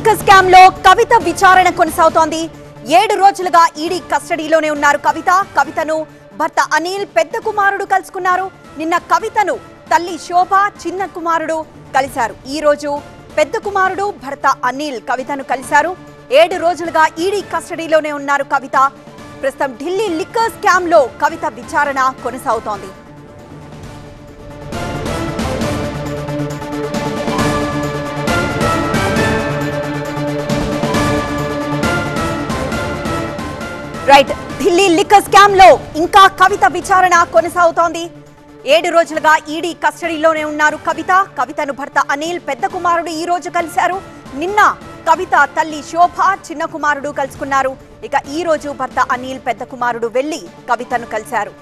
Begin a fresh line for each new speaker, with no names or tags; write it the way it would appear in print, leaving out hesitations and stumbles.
Liquor scam లో కవిత విచారణ కొనసాగుతోంది. 7 రోజులుగా ఈడీ కస్టడీలోనే ఉన్నారు కవితను భర్త అనిల్ పెద్ద కుమారుడు కలుసుకున్నారు. నిన్న కవితను తల్లి శోభ చిన్న కుమారుడు కలిశారు. ఈ రోజు పెద్ద కుమారుడు భర్త అనిల్ కవితను కలిశారు. 7 రోజులుగా ఈడీ కస్టడీలోనే ఉన్నారు కవిత. ప్రస్తుతం ఢిల్లీ లిక్కర్ స్కామ్ లో కవిత విచారణ కొనసాగుతోంది. రైట్, ఢిల్లీ లిక్కర్ స్కామ్ లో ఇంకా కవిత విచారణ కొనసాగుతోంది. 7 రోజులుగా ఈడీ కస్టడీలోనే ఉన్నారు కవితను భర్త అనిల్ పెద్ద కుమారుడు ఈ రోజు కలిశారు. నిన్న కవిత తల్లి శోభ చిన్న కుమారుడు కలుసుకున్నారు. ఇక ఈ రోజు భర్త అనిల్ పెద్ద కుమారుడు వెళ్లి కవితను కలిశారు.